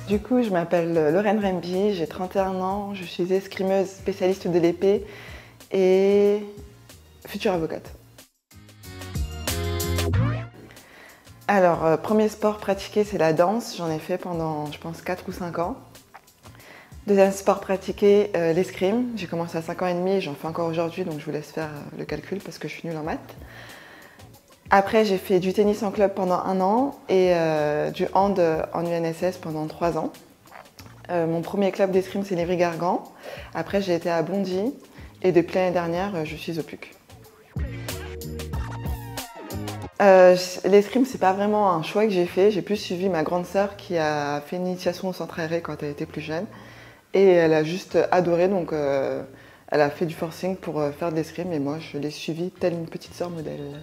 Du coup, je m'appelle Lorraine Remby, j'ai 31 ans, je suis escrimeuse spécialiste de l'épée et future avocate. Alors, premier sport pratiqué, c'est la danse. J'en ai fait pendant, je pense, 4 ou 5 ans. Deuxième sport pratiqué, l'escrime. J'ai commencé à 5 ans et demi, j'en fais encore aujourd'hui, donc je vous laisse faire le calcul parce que je suis nulle en maths. Après, j'ai fait du tennis en club pendant 1 an et du hand en UNSS pendant 3 ans. Mon premier club d'escrime, c'est l'Évry-Gargan. Après, j'ai été à Bondy et depuis l'année dernière, je suis au PUC. L'escrime, c'est pas vraiment un choix que j'ai fait. J'ai plus suivi ma grande sœur qui a fait une initiation au centre aéré quand elle était plus jeune. Et elle a juste adoré, donc elle a fait du forcing pour faire de l'escrime et moi, je l'ai suivie telle une petite sœur modèle.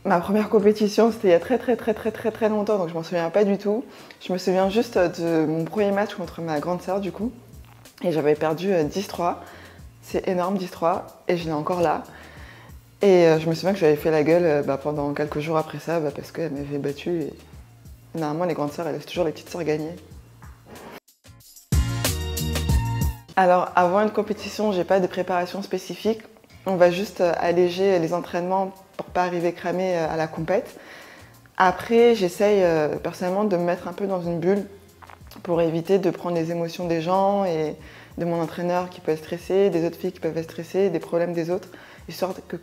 Ma première compétition, c'était il y a très longtemps, donc je m'en souviens pas du tout. Je me souviens juste de mon premier match contre ma grande sœur, du coup. Et j'avais perdu 10-3. C'est énorme, 10-3. Et je l'ai encore là. Et je me souviens que j'avais fait la gueule pendant quelques jours après ça, parce qu'elle m'avait battue. Et normalement, les grandes sœurs, elles laissent toujours les petites sœurs gagner. Alors, avant une compétition, j'ai pas de préparation spécifique. On va juste alléger les entraînements pour pas arriver cramé à la compète. Après, j'essaye personnellement de me mettre un peu dans une bulle pour éviter de prendre les émotions des gens et de mon entraîneur qui peut être stressé, des autres filles qui peuvent être stressées, des problèmes des autres, histoire que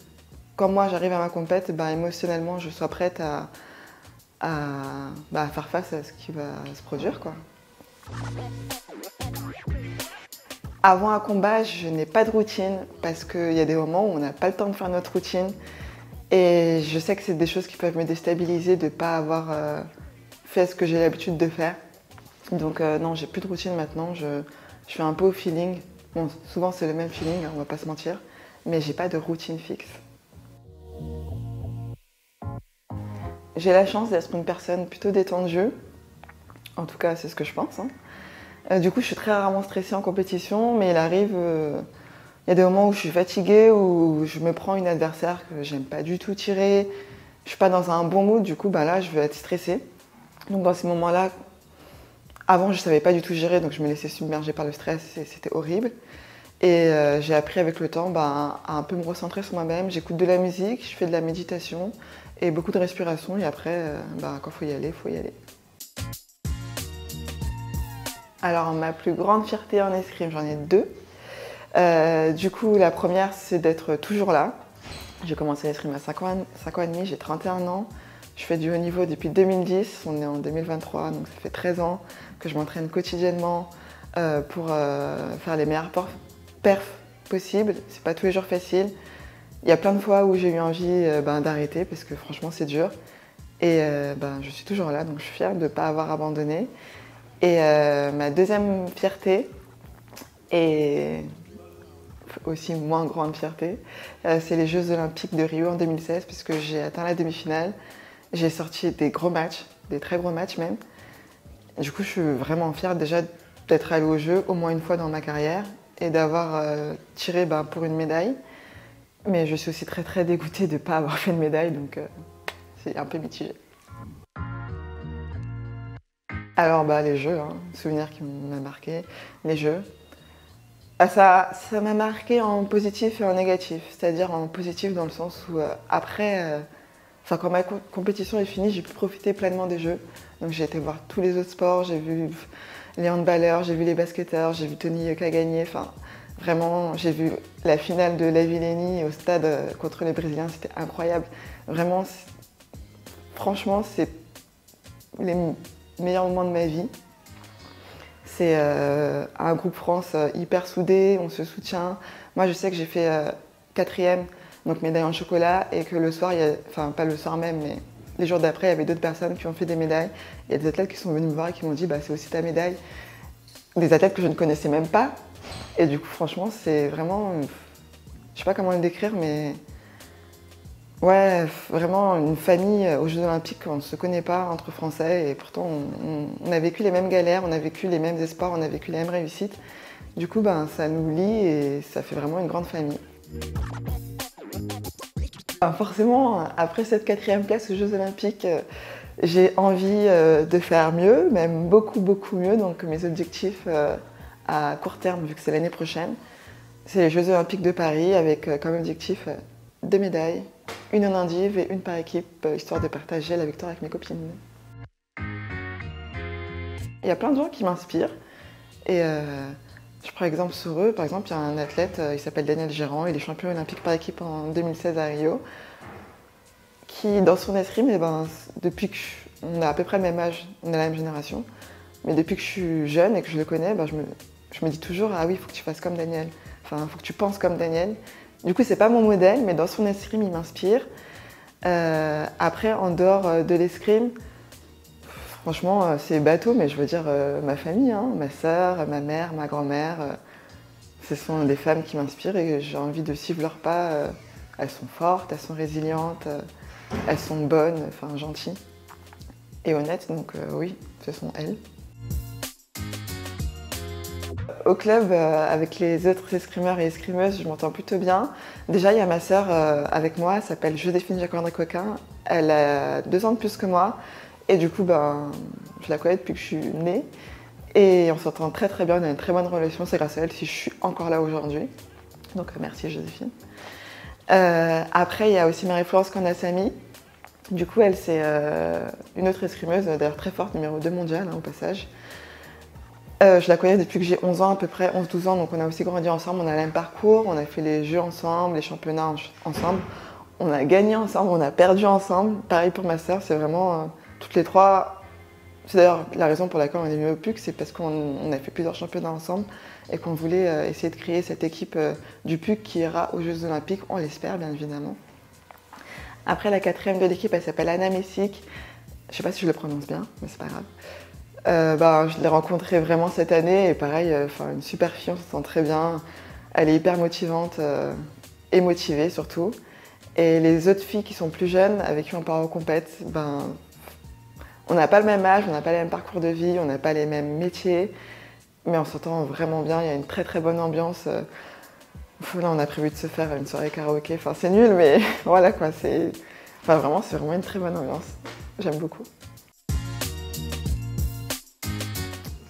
quand moi j'arrive à ma compète, émotionnellement je sois prête à faire face à ce qui va se produire, quoi. Avant un combat, je n'ai pas de routine parce qu'il y a des moments où on n'a pas le temps de faire notre routine. Et je sais que c'est des choses qui peuvent me déstabiliser de ne pas avoir fait ce que j'ai l'habitude de faire. Donc non, j'ai plus de routine maintenant, je fais un peu au feeling. Bon, souvent c'est le même feeling, on va pas se mentir, mais j'ai pas de routine fixe. J'ai la chance d'être une personne plutôt détendue, en tout cas c'est ce que je pense. Du coup, je suis très rarement stressée en compétition, mais il arrive, il y a des moments où je suis fatiguée, où je me prends une adversaire que j'aime pas du tout tirer, je suis pas dans un bon mood, du coup, là, je vais être stressée. Donc dans ces moments-là, avant, je savais pas du tout gérer, donc je me laissais submerger par le stress et c'était horrible. Et j'ai appris avec le temps à un peu me recentrer sur moi-même. J'écoute de la musique, je fais de la méditation et beaucoup de respiration, et après, quand il faut y aller, il faut y aller. Alors, ma plus grande fierté en escrime, j'en ai deux. Du coup, la première, c'est d'être toujours là. J'ai commencé l'escrime à 5 ans et demi, j'ai 31 ans. Je fais du haut niveau depuis 2010, on est en 2023, donc ça fait 13 ans que je m'entraîne quotidiennement pour faire les meilleurs perfs possibles. C'est pas tous les jours facile. Il y a plein de fois où j'ai eu envie d'arrêter parce que franchement, c'est dur. Et je suis toujours là, donc je suis fière de ne pas avoir abandonné. Et ma deuxième fierté, et aussi moins grande fierté, c'est les Jeux Olympiques de Rio en 2016, puisque j'ai atteint la demi-finale. J'ai sorti des gros matchs, des très gros matchs même. Du coup, je suis vraiment fière déjà d'être allée aux Jeux au moins une fois dans ma carrière et d'avoir tiré pour une médaille. Mais je suis aussi très dégoûtée de ne pas avoir fait de médaille, donc c'est un peu mitigé. Alors les Jeux, souvenir qui m'a marqué, les Jeux. Ça m'a marqué en positif et en négatif, c'est-à-dire en positif dans le sens où après, quand ma compétition est finie, j'ai pu profiter pleinement des Jeux. Donc j'ai été voir tous les autres sports, j'ai vu les handballeurs, j'ai vu les basketteurs, j'ai vu Tony Yoka gagner. Vraiment, j'ai vu la finale de Lavillenie au stade contre les Brésiliens, c'était incroyable. Vraiment, franchement, c'est les meilleurs moments de ma vie. C'est un groupe France hyper soudé, on se soutient. Moi, je sais que j'ai fait 4e, donc médaille en chocolat, et que le soir, pas le soir même, mais les jours d'après, il y avait d'autres personnes qui ont fait des médailles. Il y a des athlètes qui sont venus me voir et qui m'ont dit c'est aussi ta médaille. Des athlètes que je ne connaissais même pas. Et du coup, franchement, c'est vraiment, je sais pas comment le décrire, mais ouais, vraiment une famille aux Jeux Olympiques, on ne se connaît pas entre Français et pourtant on a vécu les mêmes galères, on a vécu les mêmes espoirs, on a vécu les mêmes réussites. Du coup, ça nous lie et ça fait vraiment une grande famille. Forcément, après cette 4e place aux Jeux Olympiques, J'ai envie de faire mieux, même beaucoup mieux. Donc mes objectifs à court terme, vu que c'est l'année prochaine, c'est les Jeux Olympiques de Paris avec comme objectif 2 médailles, une en indiv et une par équipe, histoire de partager la victoire avec mes copines. Il y a plein de gens qui m'inspirent et je prends exemple sur eux. Par exemple, il y a un athlète, il s'appelle Daniel Gérand, il est champion olympique par équipe en 2016 à Rio, qui dans son escrime, depuis qu'on a à peu près le même âge, on est la même génération, mais depuis que je suis jeune et que je le connais, je me dis toujours, ah oui, il faut que tu fasses comme Daniel, enfin, il faut que tu penses comme Daniel. Du coup, c'est pas mon modèle, mais dans son escrime, il m'inspire. Après, en dehors de l'escrime, franchement, c'est bateau, mais je veux dire ma famille, hein, ma sœur, ma mère, ma grand-mère, ce sont des femmes qui m'inspirent et j'ai envie de suivre leurs pas. Elles sont fortes, elles sont résilientes, elles sont bonnes, enfin gentilles et honnêtes, donc oui, ce sont elles. Au club, avec les autres escrimeurs et escrimeuses, je m'entends plutôt bien. Déjà, il y a ma sœur avec moi, elle s'appelle Joséphine Jacques-André-Coquin. Elle a 2 ans de plus que moi. Et du coup, je la connais depuis que je suis née. Et on s'entend très bien, on a une très bonne relation. C'est grâce à elle si je suis encore là aujourd'hui. Donc merci Joséphine. Après, il y a aussi Marie-Florence Candassamy. Du coup, elle, c'est une autre escrimeuse, d'ailleurs très forte, numéro 2 mondiale, hein, au passage. Je la connais depuis que j'ai 11 ans à peu près, 11-12 ans, donc on a aussi grandi ensemble, on a le même parcours, on a fait les jeux ensemble, les championnats ensemble, on a gagné ensemble, on a perdu ensemble. Pareil pour ma sœur, c'est vraiment toutes les trois. C'est d'ailleurs la raison pour laquelle on est venus au PUC, c'est parce qu'on a fait plusieurs championnats ensemble et qu'on voulait essayer de créer cette équipe du PUC qui ira aux Jeux Olympiques, on l'espère bien évidemment. Après, la 4e de l'équipe, elle s'appelle Anna Messick. Je sais pas si je le prononce bien, mais c'est pas grave. Je l'ai rencontrée vraiment cette année et pareil, une super fille, on se sent très bien. Elle est hyper motivante et motivée surtout. Et les autres filles qui sont plus jeunes, avec qui on part en compète, on n'a pas le même âge, on n'a pas le même parcours de vie, on n'a pas les mêmes métiers, mais on s'entend vraiment bien, il y a une très bonne ambiance. Là, on a prévu de se faire une soirée karaoké, enfin c'est nul, mais voilà quoi, c'est vraiment une très bonne ambiance. J'aime beaucoup.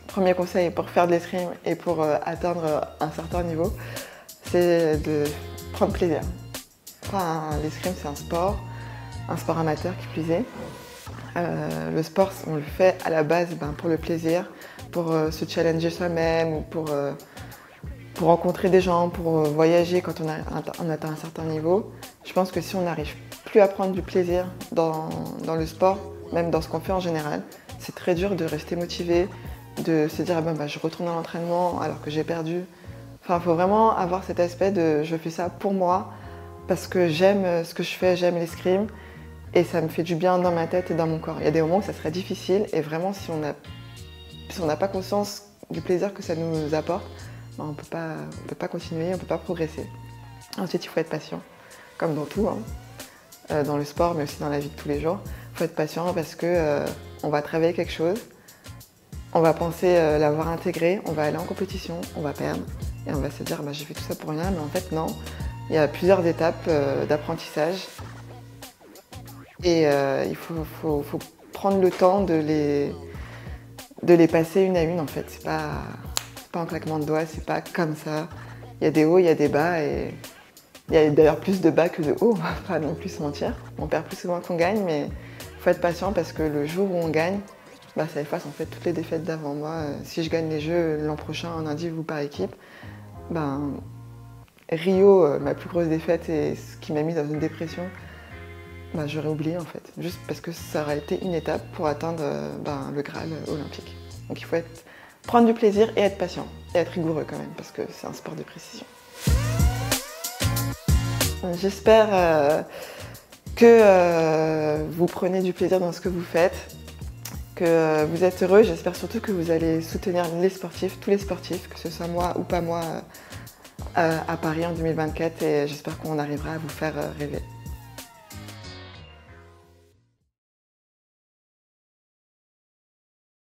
Premier conseil pour faire de l'escrime et pour atteindre un certain niveau, c'est de prendre plaisir. L'escrime, c'est un sport amateur qui plus est. Le sport, on le fait à la base pour le plaisir, pour se challenger soi-même, pour rencontrer des gens, pour voyager quand on atteint un certain niveau. Je pense que si on n'arrive plus à prendre du plaisir dans le sport, même dans ce qu'on fait en général, c'est très dur de rester motivé, de se dire je retourne à l'entraînement alors que j'ai perdu. Il faut vraiment avoir cet aspect de je fais ça pour moi parce que j'aime ce que je fais, j'aime l'escrime et ça me fait du bien dans ma tête et dans mon corps. Il y a des moments où ça serait difficile et vraiment si on n'a pas conscience du plaisir que ça nous apporte, on ne peut pas continuer, on ne peut pas progresser. Ensuite, il faut être patient, comme dans tout, hein, dans le sport mais aussi dans la vie de tous les jours. Il faut être patient parce qu'on va travailler quelque chose. On va penser l'avoir intégré, on va aller en compétition, on va perdre et on va se dire j'ai fait tout ça pour rien, mais en fait non. Il y a plusieurs étapes d'apprentissage et il faut prendre le temps de les passer une à une en fait. C'est pas un claquement de doigts, c'est pas comme ça. Il y a des hauts, il y a des bas et il y a d'ailleurs plus de bas que de hauts, on va pas non plus se mentir. On perd plus souvent qu'on gagne, mais il faut être patient parce que le jour où on gagne, ça efface en fait toutes les défaites d'avant. Moi, si je gagne les Jeux l'an prochain en indiv ou par équipe, Rio, ma plus grosse défaite et ce qui m'a mis dans une dépression, j'aurais oublié en fait, juste parce que ça aurait été une étape pour atteindre le Graal olympique. Donc il faut prendre du plaisir et être patient, et être rigoureux quand même, parce que c'est un sport de précision. J'espère que vous prenez du plaisir dans ce que vous faites, que vous êtes heureux. J'espère surtout que vous allez soutenir les sportifs, tous les sportifs, que ce soit moi ou pas moi, à Paris en 2024 et j'espère qu'on arrivera à vous faire rêver.